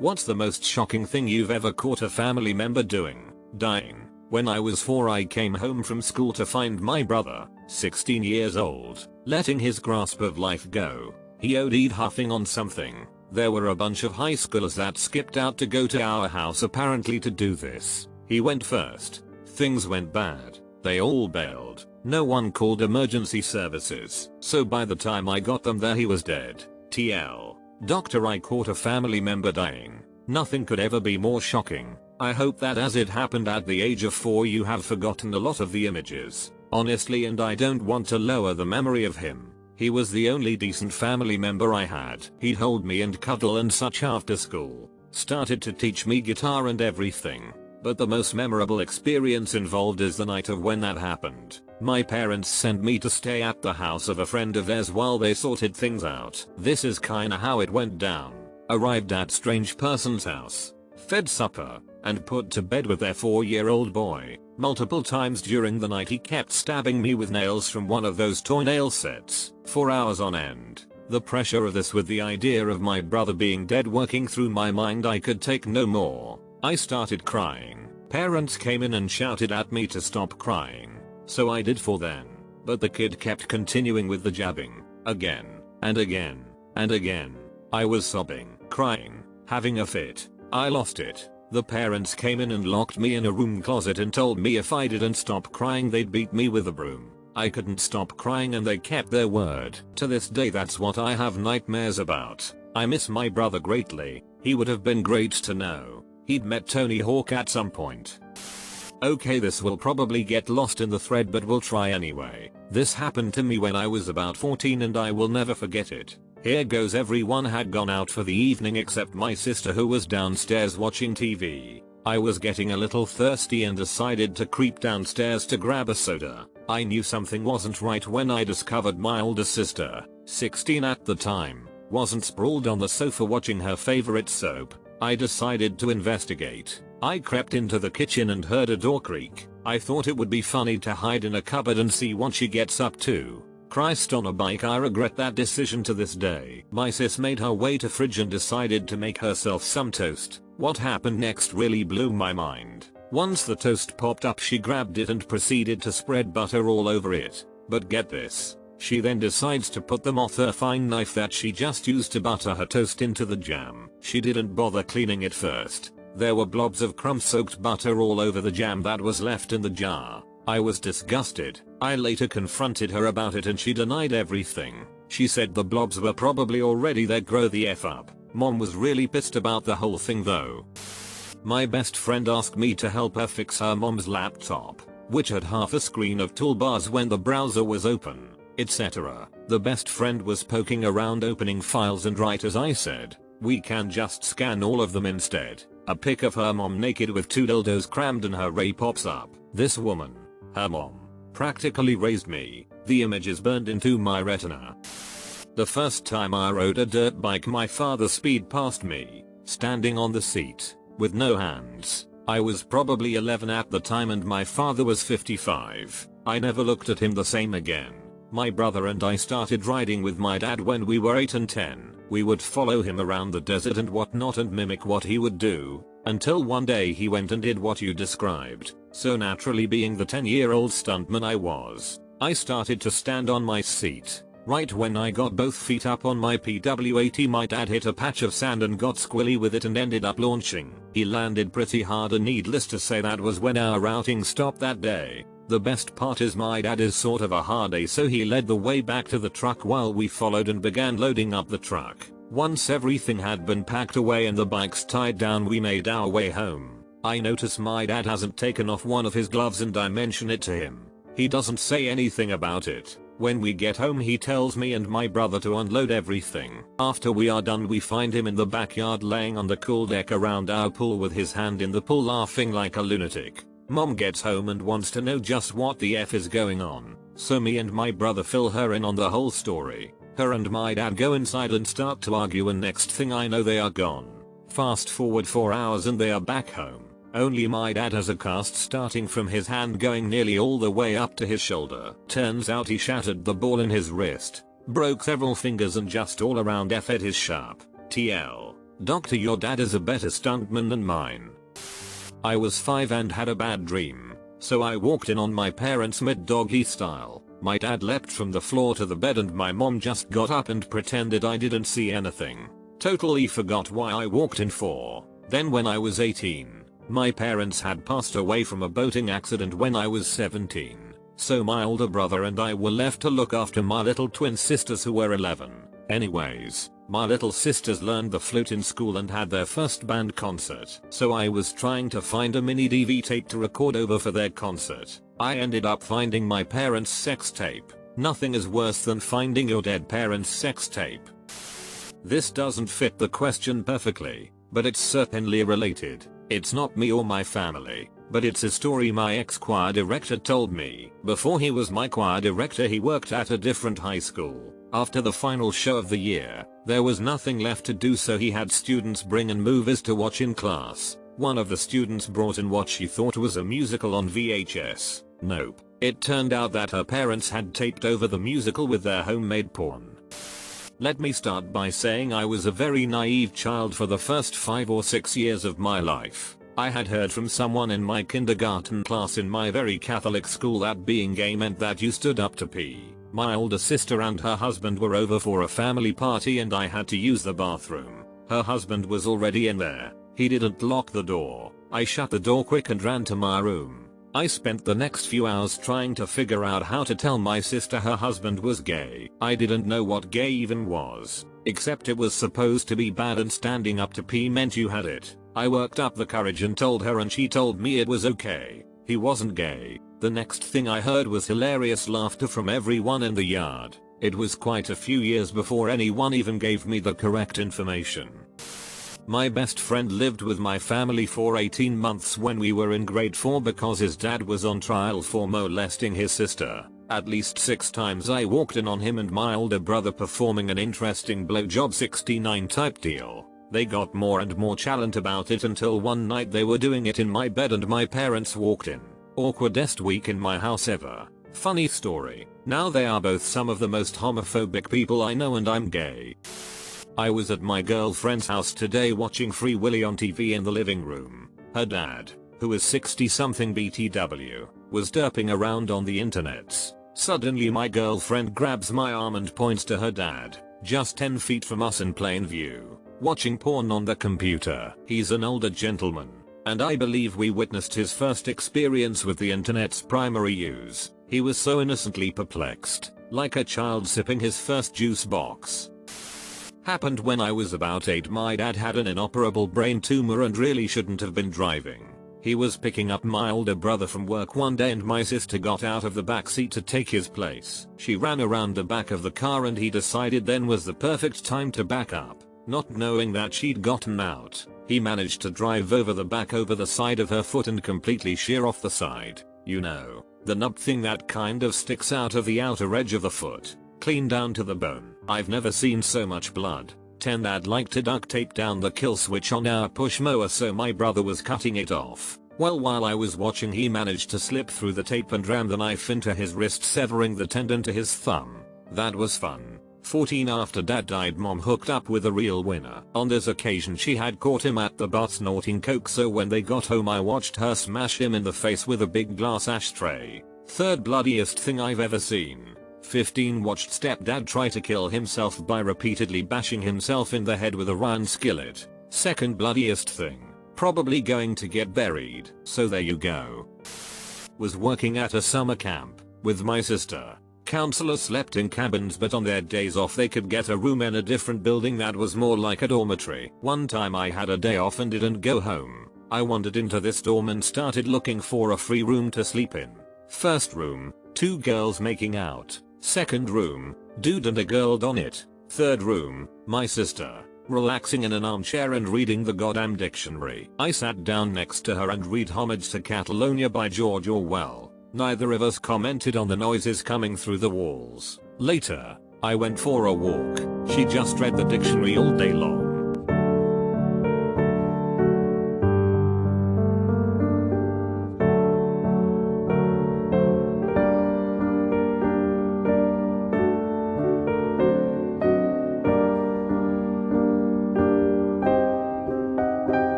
What's the most shocking thing you've ever caught a family member doing? Dying. When I was 4 I came home from school to find my brother, 16 years old, letting his grasp of life go. He OD'd huffing on something. There were a bunch of high schoolers that skipped out to go to our house apparently to do this. He went first. Things went bad. They all bailed. No one called emergency services. So by the time I got them there he was dead. TL. Doctor, I caught a family member dying. Nothing could ever be more shocking. I hope that as it happened at the age of 4 you have forgotten a lot of the images. Honestly, and I don't want to lower the memory of him. He was the only decent family member I had. He'd hold me and cuddle and such after school. Started to teach me guitar and everything. But the most memorable experience involved is the night of when that happened. My parents sent me to stay at the house of a friend of theirs while they sorted things out. This is kinda how it went down. Arrived at strange person's house, fed supper, and put to bed with their 4-year-old boy. Multiple times during the night he kept stabbing me with nails from one of those toy nail sets, for hours on end. The pressure of this with the idea of my brother being dead working through my mind, I could take no more. I started crying. Parents came in and shouted at me to stop crying. So I did for then. But the kid kept continuing with the jabbing. Again. And again. And again. I was sobbing, crying, having a fit. I lost it. The parents came in and locked me in a room closet and told me if I didn't stop crying they'd beat me with a broom. I couldn't stop crying and they kept their word. To this day that's what I have nightmares about. I miss my brother greatly. He would have been great to know. He'd met Tony Hawk at some point. Okay, this will probably get lost in the thread but we'll try anyway. This happened to me when I was about 14 and I will never forget it. Here goes. Everyone had gone out for the evening except my sister, who was downstairs watching TV. I was getting a little thirsty and decided to creep downstairs to grab a soda. I knew something wasn't right when I discovered my older sister, 16 at the time, wasn't sprawled on the sofa watching her favorite soap. I decided to investigate. I crept into the kitchen and heard a door creak. I thought it would be funny to hide in a cupboard and see what she gets up to. Christ on a bike, I regret that decision to this day. My sis made her way to fridge and decided to make herself some toast. What happened next really blew my mind. Once the toast popped up she grabbed it and proceeded to spread butter all over it. But get this. She then decides to put the moth her fine knife that she just used to butter her toast into the jam. She didn't bother cleaning it first. There were blobs of crumb-soaked butter all over the jam that was left in the jar. I was disgusted. I later confronted her about it and she denied everything. She said the blobs were probably already there, grow the F up. Mom was really pissed about the whole thing though. My best friend asked me to help her fix her mom's laptop, which had half a screen of toolbars when the browser was open, etc. The best friend was poking around opening files and right as I said, we can just scan all of them instead, a pic of her mom naked with 2 dildos crammed in her ray pops up. This woman, her mom, practically raised me. The image is burned into my retina. The first time I rode a dirt bike my father speed past me, standing on the seat, with no hands. I was probably 11 at the time and my father was 55. I never looked at him the same again. My brother and I started riding with my dad when we were 8 and 10. We would follow him around the desert and whatnot and mimic what he would do, until one day he went and did what you described. So naturally, being the 10-year-old stuntman I was, I started to stand on my seat. Right when I got both feet up on my PWAT, my dad hit a patch of sand and got squilly with it and ended up launching. He landed pretty hard and needless to say that was when our routing stopped that day. The best part is my dad is sort of a hard A, so he led the way back to the truck while we followed and began loading up the truck. Once everything had been packed away and the bikes tied down, we made our way home. I notice my dad hasn't taken off one of his gloves and I mention it to him. He doesn't say anything about it. When we get home he tells me and my brother to unload everything. After we are done we find him in the backyard laying on the cool deck around our pool with his hand in the pool laughing like a lunatic. Mom gets home and wants to know just what the F is going on, so me and my brother fill her in on the whole story. Her and my dad go inside and start to argue and next thing I know they are gone. Fast forward 4 hours and they are back home. Only my dad has a cast starting from his hand going nearly all the way up to his shoulder. Turns out he shattered the ball in his wrist, broke several fingers and just all around F-ed his sharp TL. Doctor, your dad is a better stuntman than mine. I was 5 and had a bad dream, so I walked in on my parents mid-doggy style. My dad leapt from the floor to the bed and my mom just got up and pretended I didn't see anything. Totally forgot why I walked in for. Then when I was 18, my parents had passed away from a boating accident when I was 17. So my older brother and I were left to look after my little twin sisters who were 11. Anyways, my little sisters learned the flute in school and had their first band concert. So I was trying to find a mini DV tape to record over for their concert. I ended up finding my parents' sex tape. Nothing is worse than finding your dead parents' sex tape. This doesn't fit the question perfectly, but it's certainly related. It's not me or my family, but it's a story my ex-choir director told me. Before he was my choir director, he worked at a different high school. After the final show of the year, there was nothing left to do, so he had students bring in movies to watch in class. One of the students brought in what she thought was a musical on VHS. Nope. It turned out that her parents had taped over the musical with their homemade porn. Let me start by saying I was a very naive child for the first 5 or 6 years of my life. I had heard from someone in my kindergarten class in my very Catholic school that being gay meant that you stood up to pee. My older sister and her husband were over for a family party and I had to use the bathroom. Her husband was already in there. He didn't lock the door. I shut the door quick and ran to my room. I spent the next few hours trying to figure out how to tell my sister her husband was gay. I didn't know what gay even was, except it was supposed to be bad and standing up to pee meant you had it. I worked up the courage and told her, and she told me it was okay. He wasn't gay. The next thing I heard was hilarious laughter from everyone in the yard. It was quite a few years before anyone even gave me the correct information. My best friend lived with my family for 18 months when we were in grade 4 because his dad was on trial for molesting his sister. At least 6 times I walked in on him and my older brother performing an interesting blowjob 69 type deal. They got more and more challenged about it until one night they were doing it in my bed and my parents walked in. Awkwardest week in my house ever. Funny story. Now they are both some of the most homophobic people I know and I'm gay. I was at my girlfriend's house today watching Free Willy on TV in the living room. Her dad, who is 60 something BTW, was derping around on the internets. Suddenly my girlfriend grabs my arm and points to her dad, just 10 feet from us in plain view, watching porn on the computer. He's an older gentleman, and I believe we witnessed his first experience with the internet's primary use. He was so innocently perplexed, like a child sipping his first juice box. Happened when I was about 8. My dad had an inoperable brain tumor and really shouldn't have been driving. He was picking up my older brother from work one day and my sister got out of the back seat to take his place. She ran around the back of the car and he decided then was the perfect time to back up. Not knowing that she'd gotten out, he managed to drive over the back over the side of her foot and completely shear off the side. You know, the nub thing that kind of sticks out of the outer edge of the foot. Clean down to the bone. I've never seen so much blood. 10 I'd like to duct tape down the kill switch on our push mower so my brother was cutting it off. Well, while I was watching he managed to slip through the tape and ram the knife into his wrist, severing the tendon to his thumb. That was fun. 14 after dad died, mom hooked up with a real winner. On this occasion she had caught him at the bar snorting coke, so when they got home I watched her smash him in the face with a big glass ashtray. Third bloodiest thing I've ever seen. 15 watched stepdad try to kill himself by repeatedly bashing himself in the head with a round skillet. Second bloodiest thing. Probably going to get buried. So there you go. Was working at a summer camp with my sister. Counselors slept in cabins, but on their days off they could get a room in a different building that was more like a dormitory. One time I had a day off and didn't go home. I wandered into this dorm and started looking for a free room to sleep in. First room, 2 girls making out. Second room, dude and a girl on it. Third room, my sister, relaxing in an armchair and reading the goddamn dictionary. I sat down next to her and read Homage to Catalonia by George Orwell. Neither of us commented on the noises coming through the walls. Later, I went for a walk. She just read the dictionary all day long.